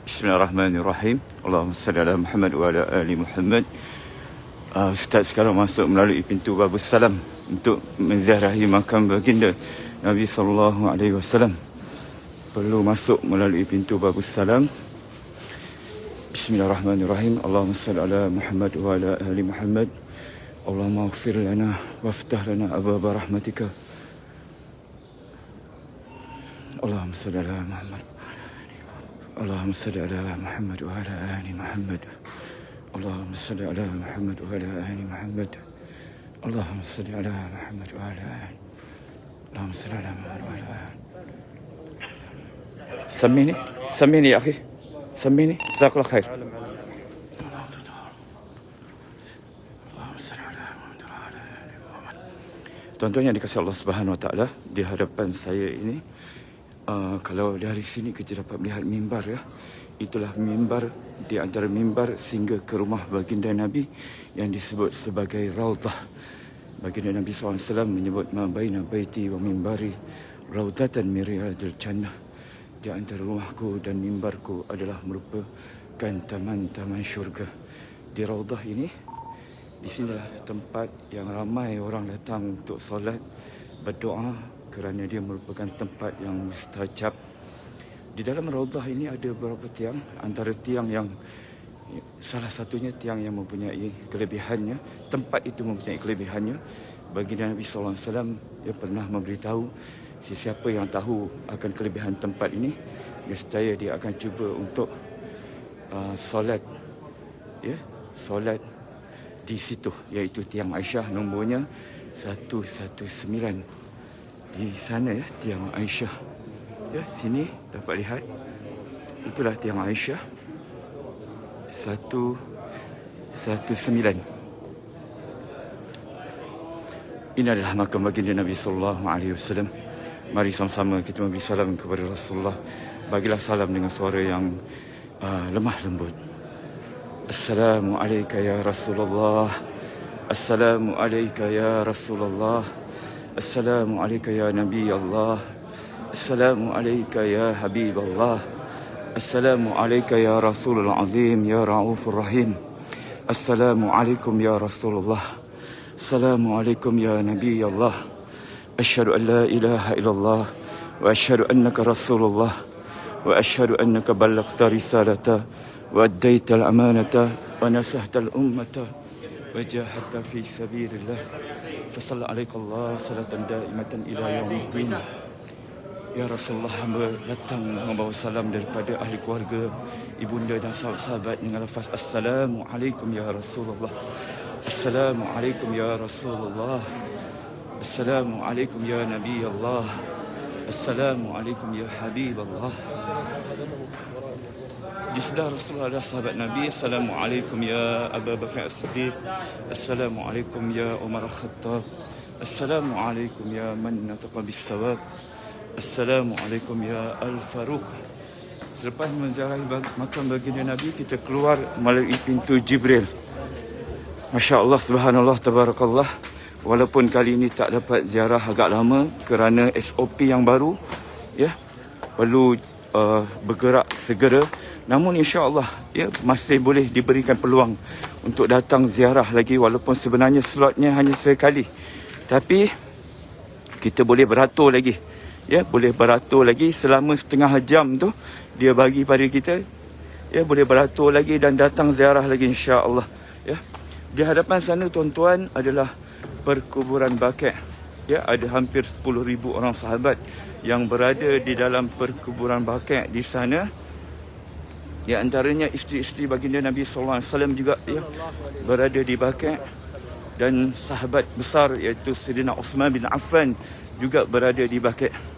Bismillahirrahmanirrahim. Allahumma salli ala Muhammad wa ala ali Muhammad. Ustaz sekarang masuk melalui pintu Babus Salam untuk menziarahi makam baginda Nabi sallallahu alaihi wasallam. Perlu masuk melalui pintu Babus Salam. Bismillahirrahmanirrahim. Allahumma salli ala Muhammad wa ala ali Muhammad. Allahumma ighfir lana waftah lana abwaaba rahmatika. Allahumma salli ala Muhammad. اللهم صل على محمد وعلى آل محمد. اللهم صل على محمد وعلى آل محمد. اللهم صل على محمد وعلى آل. اللهم صل على محمد وعلى آل. سميني يا أخي، سميني. جزاك الله خير. Tuan-tuan yang dikasihi Allah Subhanahu Wa Taala, di hadapan saya ini, kalau dari sini kita dapat melihat mimbar, ya. Itulah mimbar di antara mimbar sehingga ke rumah baginda Nabi yang disebut sebagai Raudhah. Baginda Nabi SAW menyebut ma baina baiti wa mimbari raudhatan min riyadil jannah. Di antara rumahku dan mimbarku adalah merupakan taman-taman syurga. Di Raudhah ini, di sinilah tempat yang ramai orang datang untuk solat, berdoa, kerana dia merupakan tempat yang mustajab. Di dalam Raudhah ini ada beberapa tiang. Antara tiang yang salah satunya tiang yang mempunyai kelebihannya, tempat itu mempunyai kelebihannya. Baginda Nabi SAW dia pernah memberitahu sesiapa yang tahu akan kelebihan tempat ini, nescaya dia akan cuba untuk solat, ya, solat di situ, iaitu tiang Aisyah nombornya 119. Di sana, ya, tiang Aisyah. Ya, sini dapat lihat. Itulah tiang Aisyah 119. Ini adalah makam baginda Nabi sallallahu alaihi wasallam. Mari sama-sama kita memberi salam kepada Rasulullah. Bagilah salam dengan suara yang lemah lembut. Assalamualaikum ya Rasulullah. Assalamualaikum ya Rasulullah. Assalamualaikum ya Nabi Allah. Assalamualaikum ya Habib Allah. Assalamualaikum ya Rasulul Azim ya Raufur Rahim. Assalamualaikum ya Rasulullah. Assalamualaikum ya Nabi Allah. Asyhadu an la ilaha illallah wa asyhadu annaka Rasulullah wa asyhadu annaka ballaghta risalata wa addaita al-amanata wa nasahta al-ummata wa jahadta fi sabilillah. Fasalli alaika Allah salatan daimatan ila yaumiddin. Ya Rasulullah, hamba datang membawa salam daripada ahli keluarga, ibunda dan sahabat-sahabat dengan lafaz Assalamualaikum ya Rasulullah. Assalamualaikum ya Rasulullah. Assalamualaikum ya Nabi Allah. Assalamualaikum ya Habib Allah. Di sebelah Rasulullah adalah sahabat Nabi. Assalamualaikum ya Abu Bakar As-Siddiq. Assalamualaikum ya Umar Al-Khattab. Assalamualaikum ya man nataqa bis-sawab. Assalamualaikum ya Al-Faruq. Selepas menziarahi makam baginda Nabi, kita keluar melalui pintu Jibril. Masya Allah, subhanallah, tabarakallah. Walaupun kali ini tak dapat ziarah agak lama kerana SOP yang baru, ya, perlu bergerak segera. Namun insya-Allah, ya, masih boleh diberikan peluang untuk datang ziarah lagi, walaupun sebenarnya slotnya hanya sekali. Tapi kita boleh beratur lagi. Ya, boleh beratur lagi selama setengah jam tu dia bagi pada kita. Ya, boleh beratur lagi dan datang ziarah lagi insya-Allah, ya. Di hadapan sana, tuan-tuan, adalah perkuburan Baqi'. Ya, ada hampir 10,000 orang sahabat yang berada di dalam perkuburan Baqi' di sana. Di antaranya isteri-isteri baginda Nabi sallallahu alaihi wasallam juga, ya, berada di Baqi', dan sahabat besar iaitu Sayyidina Uthman bin Affan juga berada di Baqi'.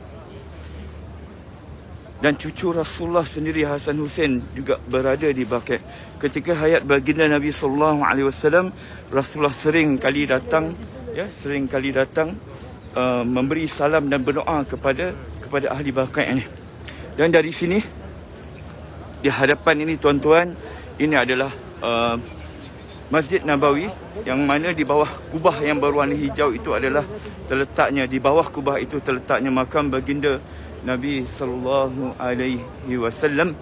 Dan cucu Rasulullah sendiri, Hasan Hussein, juga berada di Baqi'. Ketika hayat baginda Nabi sallallahu alaihi wasallam, Rasulullah sering kali datang, ya, memberi salam dan berdoa kepada ahli Baqi' ini. Dan dari sini, di hadapan ini, tuan-tuan, ini adalah Masjid Nabawi, yang mana di bawah kubah yang berwarna hijau itu adalah terletaknya, di bawah kubah itu terletaknya makam baginda Nabi sallallahu alaihi wasallam.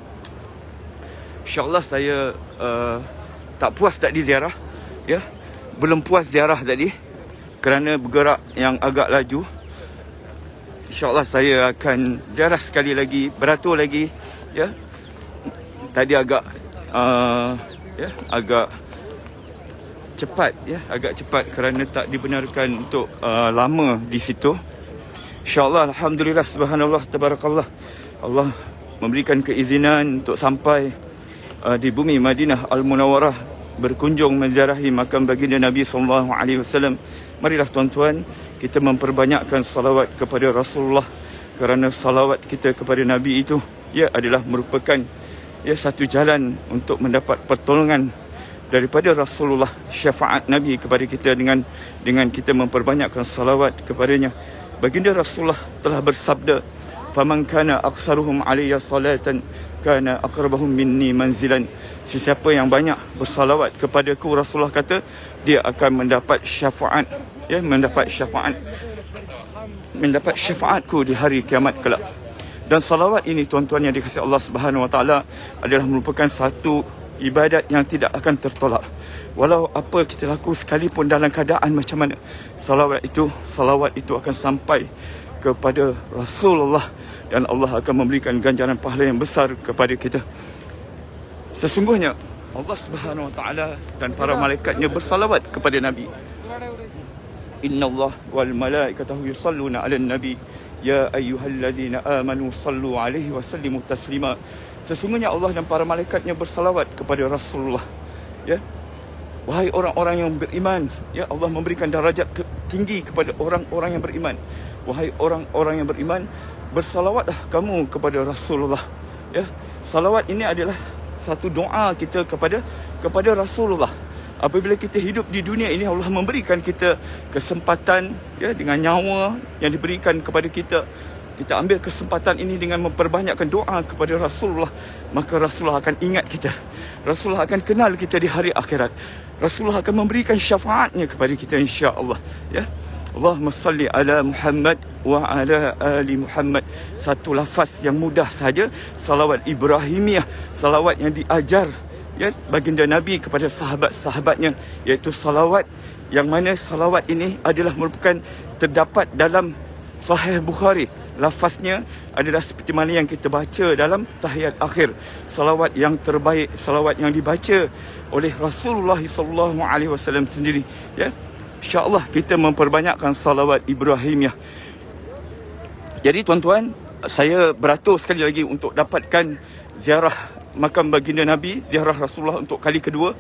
InsyaAllah saya tak puas tadi ziarah, ya. Belum puas ziarah tadi kerana bergerak yang agak laju. InsyaAllah saya akan ziarah sekali lagi, beratur lagi, ya. Tadi agak agak cepat, ya, agak cepat kerana tak dibenarkan untuk lama di situ. InsyaAllah, alhamdulillah, subhanallah, tabarakallah, Allah memberikan keizinan untuk sampai di bumi Madinah Al-Munawwarah, berkunjung menziarahi makam baginda Nabi SAW. Marilah tuan-tuan, kita memperbanyakkan salawat kepada Rasulullah, kerana salawat kita kepada Nabi itu, ia adalah merupakan, ya, satu jalan untuk mendapat pertolongan daripada Rasulullah, syafaat Nabi kepada kita dengan kita memperbanyakkan salawat kepadanya. Baginda Rasulullah telah bersabda, "Faman kana aksaruhum alayya salatan kana aqrabahum minni manzilan." Sesiapa yang banyak bersalawat kepadaku, Rasulullah kata, dia akan mendapat syafaat, ya, mendapat syafaatku di hari kiamat kelak. Dan salawat ini, tuan-tuan yang dikasihi Allah Subhanahu Wa Taala, adalah merupakan satu ibadat yang tidak akan tertolak. Walau apa kita laku sekalipun dalam keadaan macam mana, salawat itu akan sampai kepada Rasulullah, dan Allah akan memberikan ganjaran pahala yang besar kepada kita. Sesungguhnya Allah Subhanahu Wa Taala dan para malaikatnya bersalawat kepada Nabi. Innallaha wal malaikatahu yusalluna 'alan nabi ya ayyuhallazina amanu sallu 'alaihi wa sallimu taslima. Sesungguhnya Allah dan para malaikatnya bersalawat kepada Rasulullah, ya. Wahai orang-orang yang beriman, ya, Allah memberikan darajat tinggi kepada orang-orang yang beriman. Wahai orang-orang yang beriman, bersalawatlah kamu kepada Rasulullah, ya. Salawat ini adalah satu doa kita kepada Rasulullah. Apabila kita hidup di dunia ini, Allah memberikan kita kesempatan, ya, dengan nyawa yang diberikan kepada kita. Kita ambil kesempatan ini dengan memperbanyakkan doa kepada Rasulullah, maka Rasulullah akan ingat kita. Rasulullah akan kenal kita di hari akhirat. Rasulullah akan memberikan syafaatnya kepada kita, insya-Allah, ya. Allahumma salli ala Muhammad wa ala ali Muhammad. Satu lafaz yang mudah saja, salawat Ibrahimiyah, salawat yang diajar, ya, baginda Nabi kepada sahabat-sahabatnya, iaitu salawat yang mana salawat ini adalah merupakan terdapat dalam Sahih Bukhari. Lafaznya adalah seperti mana yang kita baca dalam tahiyat akhir. Salawat yang terbaik, salawat yang dibaca oleh Rasulullah SAW sendiri, ya. InsyaAllah kita memperbanyakkan salawat Ibrahimiyah. Jadi tuan-tuan, saya beratur sekali lagi untuk dapatkan ziarah makam baginda Nabi, ziarah Rasulullah untuk kali kedua,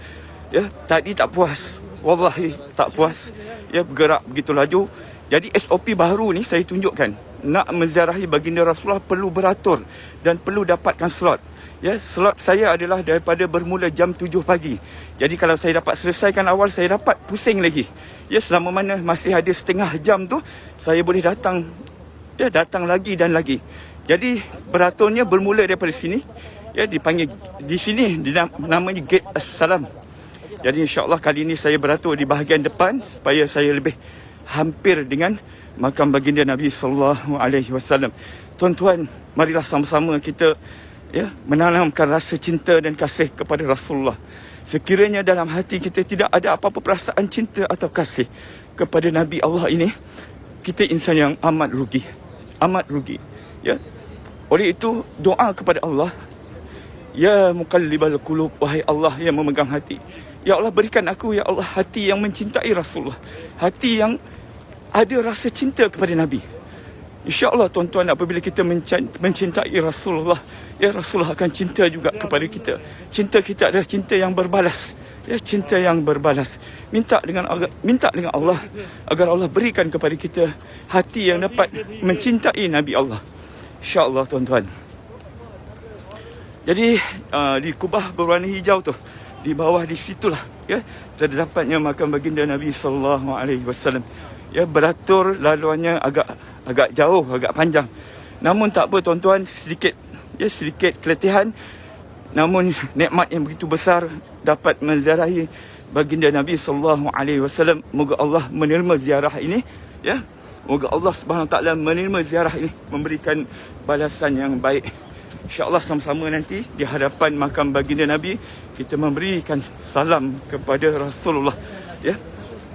ya. Tadi tak puas, wallahi tak puas, ya, bergerak begitu laju. Jadi SOP baru ni saya tunjukkan, nak menziarahi baginda Rasulullah perlu beratur dan perlu dapatkan slot. Ya, slot saya adalah daripada bermula jam 7 pagi. Jadi kalau saya dapat selesaikan awal, saya dapat pusing lagi. Ya, selama mana masih ada setengah jam tu, saya boleh datang, ya, datang lagi dan lagi. Jadi beraturnya bermula daripada sini, ya, dipanggil di sini namanya Gate As-Salam. Jadi insya-Allah kali ini saya beratur di bahagian depan supaya saya lebih hampir dengan makam baginda Nabi sallallahu alaihi wasallam. Tuan-tuan, marilah sama-sama kita, ya, menanamkan rasa cinta dan kasih kepada Rasulullah. Sekiranya dalam hati kita tidak ada apa-apa perasaan cinta atau kasih kepada Nabi Allah ini, kita insan yang amat rugi, ya. Oleh itu, doa kepada Allah, ya muqallibal qulub, wahai Allah yang memegang hati, ya Allah, berikan aku, ya Allah, hati yang mencintai Rasulullah, hati yang ada rasa cinta kepada Nabi. InsyaAllah tuan-tuan, apabila kita mencintai Rasulullah, ya, Rasulullah akan cinta juga kepada kita. Cinta kita adalah cinta yang berbalas, ya, cinta yang berbalas. Minta dengan Allah agar Allah berikan kepada kita hati yang dapat mencintai Nabi Allah, InsyaAllah tuan-tuan. Jadi di kubah berwarna hijau tu, di bawah di situlah, ya, terdapatnya makam baginda Nabi sallallahu alaihi wasallam. Ya, beratur laluannya agak jauh, agak panjang. Namun tak apa tuan-tuan, sedikit keletihan, namun nikmat yang begitu besar dapat menziarahi baginda Nabi sallallahu alaihi wasallam. Moga Allah menerima ziarah ini, ya. Moga Allah Subhanahu Wa Taala menerima ziarah ini, memberikan balasan yang baik InsyaAllah sama-sama nanti di hadapan makam baginda Nabi kita memberikan salam kepada Rasulullah. Ya,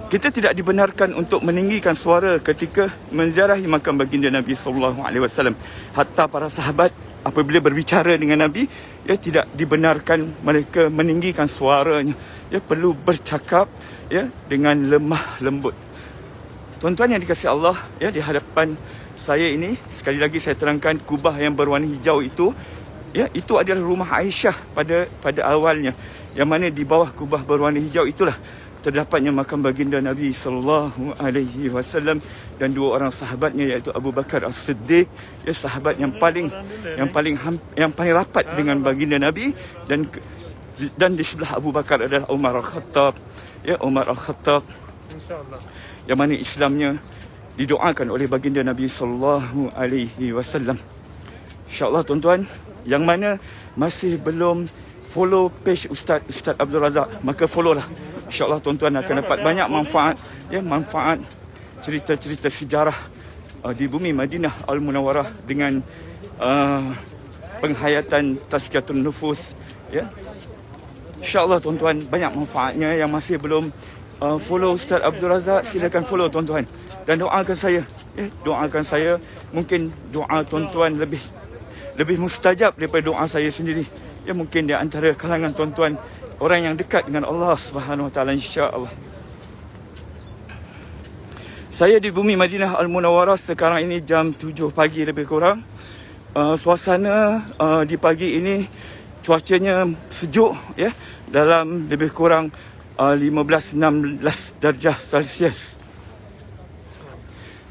kita tidak dibenarkan untuk meninggikan suara ketika menziarahi makam baginda Nabi SAW. Hatta para sahabat apabila berbicara dengan Nabi, ya, tidak dibenarkan mereka meninggikan suaranya. Ya, perlu bercakap, ya, dengan lemah lembut. Tuan-tuan yang dikasihi Allah, ya, di hadapan saya ini, sekali lagi saya terangkan, kubah yang berwarna hijau itu, ya, itu adalah rumah Aisyah pada awalnya. Yang mana di bawah kubah berwarna hijau itulah terdapatnya makam baginda Nabi SAW dan dua orang sahabatnya, iaitu Abu Bakar As-Siddiq, ya, sahabat yang paling rapat dengan baginda Nabi, dan di sebelah Abu Bakar adalah Umar Al-Khattab, ya, Umar Al-Khattab, yang mana Islamnya didoakan oleh baginda Nabi SAW. InsyaAllah tuan-tuan yang mana masih belum follow page Ustaz Abdul Razak, maka follow lah. InsyaAllah tuan-tuan akan dapat banyak manfaat, ya, manfaat cerita-cerita sejarah di bumi Madinah Al-Munawwarah dengan penghayatan tazkiyatun nufus, ya. InsyaAllah tuan-tuan banyak manfaatnya. Yang masih belum follow Ustaz Abdul Razak, silakan follow tuan-tuan dan doakan saya, ya, doakan saya. Mungkin doa tuan-tuan lebih mustajab daripada doa saya sendiri. Ya, mungkin di antara kalangan tuan-tuan orang yang dekat dengan Allah Subhanahu Wa Taala, insya-Allah. Saya di bumi Madinah Al-Munawwarah sekarang ini jam 7 pagi lebih kurang. Suasana di pagi ini cuacanya sejuk, ya, dalam lebih kurang 15-16 darjah Celsius.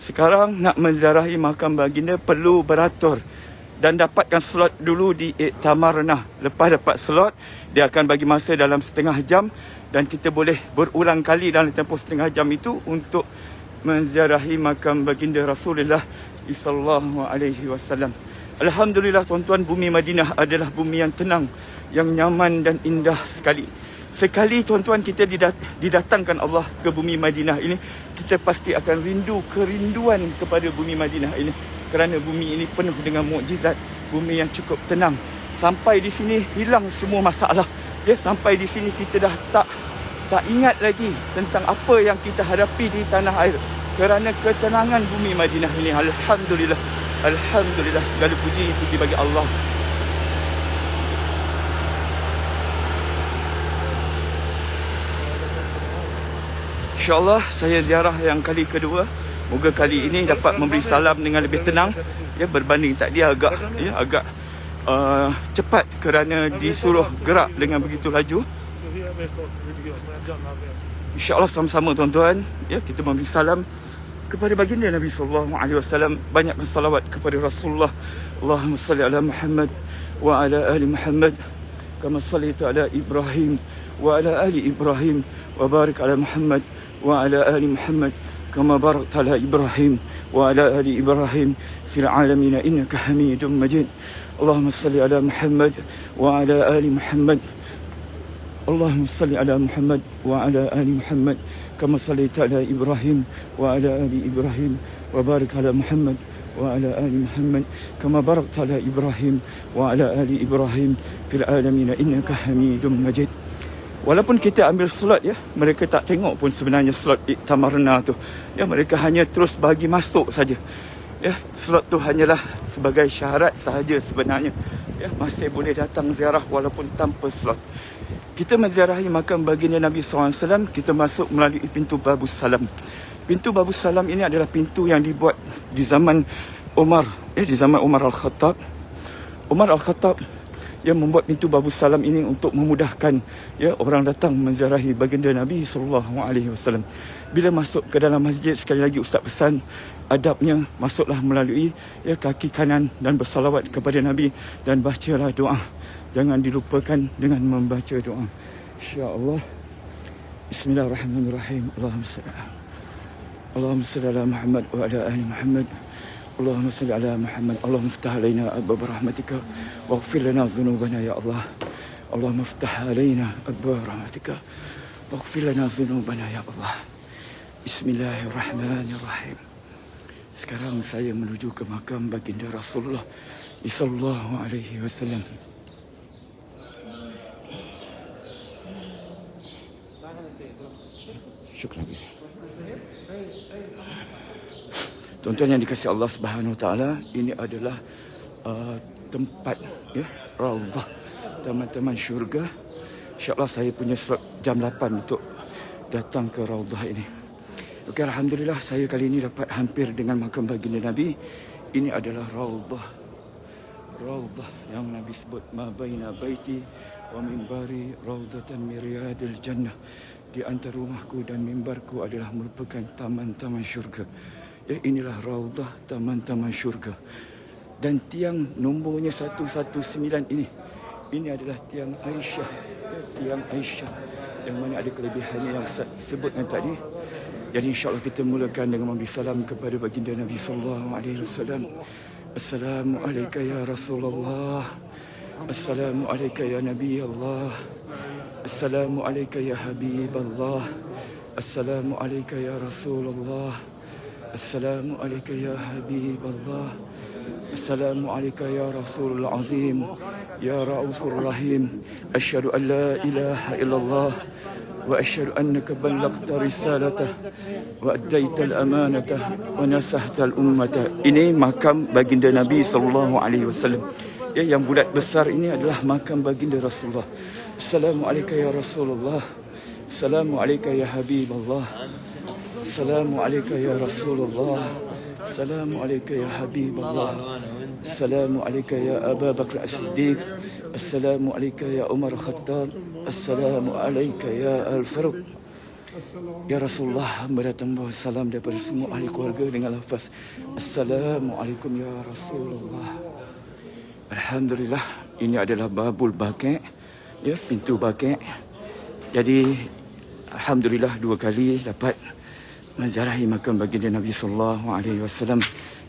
Sekarang nak menziarahi makam baginda perlu beratur dan dapatkan slot dulu di Iktamarna. Lepas dapat slot, dia akan bagi masa dalam setengah jam dan kita boleh berulang kali dalam tempoh setengah jam itu untuk menziarahi makam baginda Rasulullah sallallahu alaihi wasallam. Alhamdulillah tuan-tuan, bumi Madinah adalah bumi yang tenang, yang nyaman dan indah sekali. Sekali tuan-tuan kita didatangkan Allah ke bumi Madinah ini, kita pasti akan kerinduan kepada bumi Madinah ini. Kerana bumi ini penuh dengan mukjizat, bumi yang cukup tenang. Sampai di sini hilang semua masalah. Ya, sampai di sini kita dah tak ingat lagi tentang apa yang kita hadapi di tanah air. Kerana ketenangan bumi Madinah ini. Alhamdulillah. Alhamdulillah, segala puji bagi Allah. InsyaAllah saya ziarah yang kali kedua. Moga kali ini dapat memberi salam dengan lebih tenang, ya, berbanding tadi agak cepat kerana disuruh gerak dengan begitu laju. InsyaAllah sama-sama tuan-tuan, ya, kita memberi salam kepada baginda Nabi sallallahu alaihi wasallam. Banyakkan salawat kepada Rasulullah. Allahumma salli ala Muhammad wa ala ali Muhammad kama sallaita ala Ibrahim wa ala ali Ibrahim wa barik ala Muhammad wa ala ali Muhammad kama barakta ala Ibrahim wa ala ali Ibrahim fil alamin innaka Hamidum Majid. Allahumma salli ala Muhammad wa ala ali Muhammad. Allahumma salli ala Muhammad wa ala ali Muhammad kama sallaita ala Ibrahim wa ala ali Ibrahim wa barik ala Muhammad wa ala ali Muhammad kama barakta ala Ibrahim wa ala ali Ibrahim fil alamin innaka Hamidum Majid. Walaupun kita ambil slot, ya, mereka tak tengok pun sebenarnya slot Iktamarna tu. Ya, mereka hanya terus bagi masuk saja. Ya, slot tu hanyalah sebagai syarat sahaja sebenarnya. Ya, masih boleh datang ziarah walaupun tanpa slot. Kita menziarahi makam baginda Nabi SAW, kita masuk melalui pintu Babus Salam. Pintu Babus Salam ini adalah pintu yang dibuat di zaman Umar, di zaman Umar Al-Khattab. Umar Al-Khattab yang membuat pintu Babus Salam ini untuk memudahkan, ya, orang datang menziarahi baginda Nabi SAW. Bila masuk ke dalam masjid, sekali lagi Ustaz pesan adabnya, masuklah melalui, ya, kaki kanan dan bersalawat kepada Nabi dan bacalah doa. Jangan dilupakan dengan membaca doa. InsyaAllah. Bismillahirrahmanirrahim. Allahumma salli ala Muhammad wa ala ali Muhammad. Allahumma salli ala Muhammad. Allahumma iftah alaina abwaab rahmatika waghfir lana dhunubana ya Allah. Allahumma iftah alaina abwaab rahmatika waghfir lana dhunubana ya Allah. Bismillahirrahmanirrahim. Sekarang saya menuju ke makam baginda Rasulullah sallallahu alaihi wasallam. Syukran. Tuan-tuan yang dikasihi Allah Subhanahu Wa Taala, ini adalah tempat ya, Raudhah, taman-taman syurga. InsyaAllah saya punya slot jam 8 untuk datang ke Raudhah ini. Okey, alhamdulillah saya kali ini dapat hampir dengan makam baginda Nabi. Ini adalah Raudhah. Raudhah yang Nabi sebut ma baina baiti wa minbari raudhatan min riyadil jannah. Di antara rumahku dan mimbarku adalah merupakan taman-taman syurga. Ya, inilah Raudhah, taman-taman syurga. Dan tiang nombornya 119 ini adalah tiang Aisyah. Ya, tiang Aisyah yang mana ada kelebihannya yang Ustaz sebutkan tadi. Jadi insya-Allah kita mulakan dengan memberi salam kepada baginda Nabi sallallahu alaihi wasallam. Assalamu alayka ya Rasulullah. Assalamu alayka ya Nabi Allah. Assalamu alayka ya Habib Allah. Assalamu alayka ya Rasulullah. Assalamu alayka ya Habib Allah. Assalamu alayka ya Rasulul Azim. Ya Raufur Rahim. Asyhadu an la ilaha illallah wa asyhadu annaka ballaghta risalatah wa addaita al-amanatah wa nasahta al-ummata. Ini makam baginda Nabi sallallahu alaihi wasallam. Ya, yang bulat besar ini adalah makam baginda Rasulullah. Assalamu alayka ya Rasulullah. Assalamu alayka ya Habib Allah. Assalamu alayka ya Rasulullah. Assalamu alayka ya Habib Allah. Assalamu alayka ya Abu Bakar As-Siddiq. Assalamu alayka ya Umar Khattab. Assalamu alayka ya Al-Faruq. Ya Rasulullah, hamba datang bawa salam daripada semua ahli keluarga dengan lafaz Assalamualaikum ya Rasulullah. Alhamdulillah, ini adalah Babul Baqi', ya, pintu Baqi'. Jadi alhamdulillah 2 kali dapat menziarahi makam baginda Nabi sallallahu alaihi wasallam.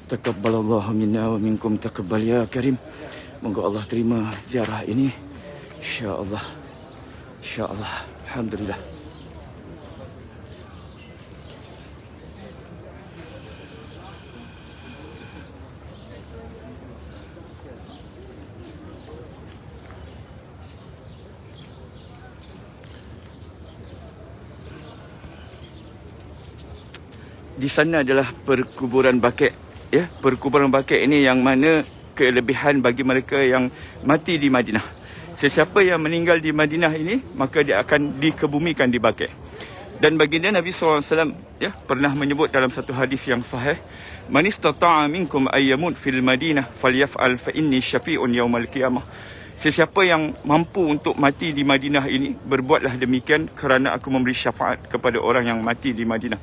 Taqabbalallahu minna wa minkum taqabbal ya karim. Moga Allah terima ziarah ini, insya-Allah. Insya-Allah. Alhamdulillah. Di sana adalah perkuburan Baqi', ya. Perkuburan Baqi' ini yang mana kelebihan bagi mereka yang mati di Madinah. Sesiapa yang meninggal di Madinah ini, maka dia akan dikebumikan di Baqi'. Dan baginda Nabi SAW, ya, pernah menyebut dalam satu hadis yang sahih, man istata'a minkum ayyamut fil Madinah falyaf'al fa inni syafi'un yaumal qiyamah. Sesiapa yang mampu untuk mati di Madinah ini, berbuatlah demikian kerana aku memberi syafaat kepada orang yang mati di Madinah.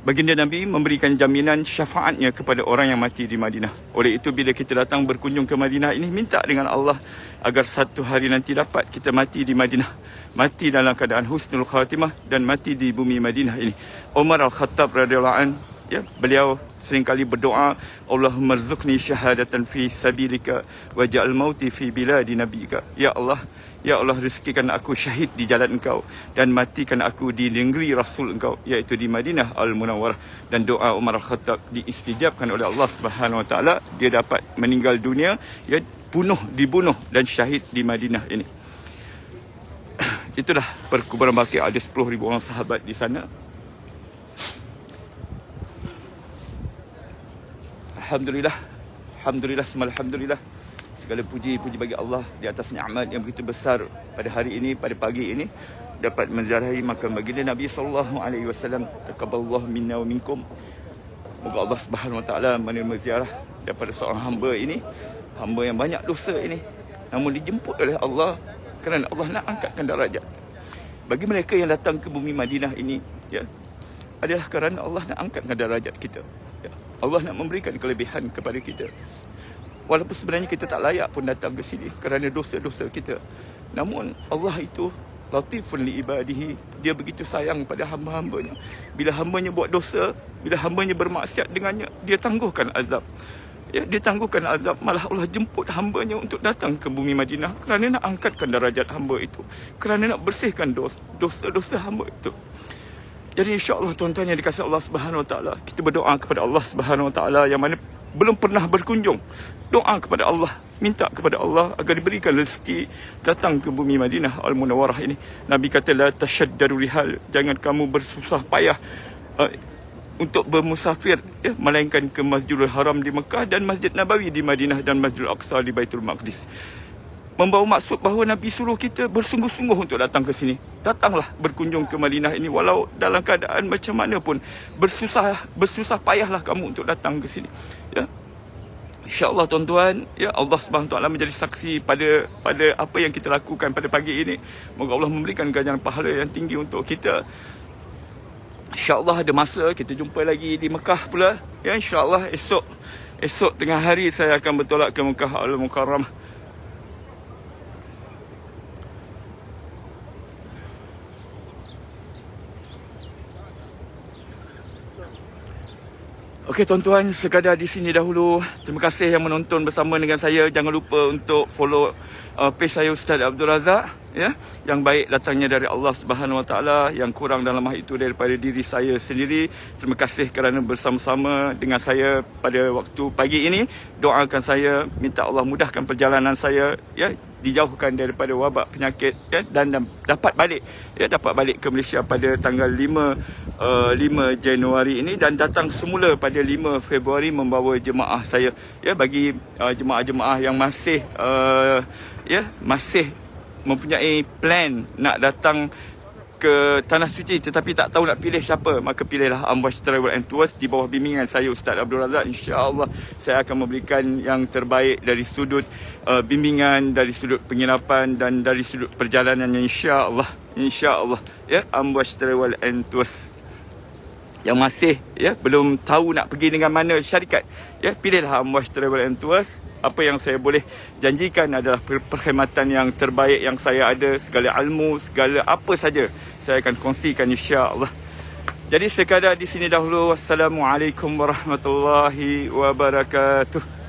Baginda Nabi memberikan jaminan syafaatnya kepada orang yang mati di Madinah. Oleh itu, bila kita datang berkunjung ke Madinah ini, minta dengan Allah agar satu hari nanti dapat kita mati di Madinah. Mati dalam keadaan husnul khatimah dan mati di bumi Madinah ini. Umar Al-Khattab radhiyallahu an, ya, beliau seringkali berdoa, Allahumma rzuqni syahadatan fi sabilika wa ja'al mauti fi biladi nabiyika. Ya Allah, ya Allah, rezekikan aku syahid di jalan Engkau dan matikan aku di negeri Rasul Engkau, iaitu di Madinah Al-Munawwarah. Dan doa Umar Al-Khattab diistijabkan oleh Allah Subhanahu Wa Taala. Dia dapat meninggal dunia, ya, dibunuh dan syahid di Madinah ini. Itulah perkuburan Baqi'. Ada 10,000 orang sahabat di sana. Alhamdulillah. Alhamdulillah, semua alhamdulillah. Segala puji bagi Allah di atas nikmat yang begitu besar pada hari ini, pada pagi ini, dapat menziarahi makam baginda Nabi sallallahu alaihi wasallam. Taqabbalallahu minna wa minkum. Moga Allah Subhanahu Wa Taala menerima ziarah daripada seorang hamba ini, hamba yang banyak dosa ini, namun dijemput oleh Allah kerana Allah nak angkatkan darajat. Bagi mereka yang datang ke bumi Madinah ini, ya, adalah kerana Allah nak angkatkan darajat kita. Ya. Allah nak memberikan kelebihan kepada kita. Walaupun sebenarnya kita tak layak pun datang ke sini kerana dosa-dosa kita. Namun Allah itu latifun li ibadihi. Dia begitu sayang pada hamba-hambanya. Bila hambanya buat dosa, bila hambanya bermaksiat dengannya, dia tangguhkan azab. Ya, dia tangguhkan azab. Malah Allah jemput hambanya untuk datang ke bumi Madinah kerana nak angkatkan darajat hamba itu, kerana nak bersihkan dosa-dosa hamba itu. Jadi insya-Allah tuan-tuan yang dikasihi Allah Subhanahu Wa Taala, kita berdoa kepada Allah Subhanahu Wa Taala yang mana belum pernah berkunjung, doa kepada Allah, minta kepada Allah agar diberikan rezeki datang ke bumi Madinah Al-Munawwarah ini. Nabi kata, la tashaddaru rihal, jangan kamu bersusah payah untuk bermusafir, ya, melainkan ke Masjidil Haram di Mekah dan Masjid Nabawi di Madinah dan Masjidil Aqsa di Baitul Maqdis. Membawa maksud bahawa Nabi suruh kita bersungguh-sungguh untuk datang ke sini. Datanglah berkunjung ke Madinah ini walau dalam keadaan macam mana pun. Bersusah payahlah kamu untuk datang ke sini. Ya. InsyaAllah tuan-tuan, ya, Allah SWT menjadi saksi pada apa yang kita lakukan pada pagi ini. Moga Allah memberikan ganjaran pahala yang tinggi untuk kita. InsyaAllah ada masa kita jumpa lagi di Mekah pula. Ya, InsyaAllah esok tengah hari saya akan bertolak ke Mekah Al-Mukarramah. Okey tuan-tuan, sekadar di sini dahulu. Terima kasih yang menonton bersama dengan saya. Jangan lupa untuk follow page saya Ustaz Abdul Razak, ya. Yang baik datangnya dari Allah Subhanahu Wa Taala, yang kurang dalam hal itu daripada diri saya sendiri. Terima kasih kerana bersama-sama dengan saya pada waktu pagi ini. Doakan saya, minta Allah mudahkan perjalanan saya, ya, dijauhkan daripada wabak penyakit, ya, dan dapat balik ke Malaysia pada tanggal 5 Januari ini dan datang semula pada 5 Februari membawa jemaah saya, ya, bagi jemaah-jemaah yang masih mempunyai plan nak datang ke Tanah Suci tetapi tak tahu nak pilih siapa, maka pilihlah Ambush Travel and Tours di bawah bimbingan saya Ustaz Abdul Razak. InsyaAllah saya akan memberikan yang terbaik dari sudut bimbingan, dari sudut penginapan dan dari sudut perjalanan. InsyaAllah, ya, Ambush Travel and Tours. Yang masih, ya, belum tahu nak pergi dengan mana syarikat, ya, pilihlah Ambush Travel and Tours. Apa yang saya boleh janjikan adalah perkhidmatan yang terbaik yang saya ada, segala ilmu, segala apa saja saya akan kongsikan insya-Allah. Jadi sekadar di sini dahulu. Wassalamualaikum warahmatullahi wabarakatuh.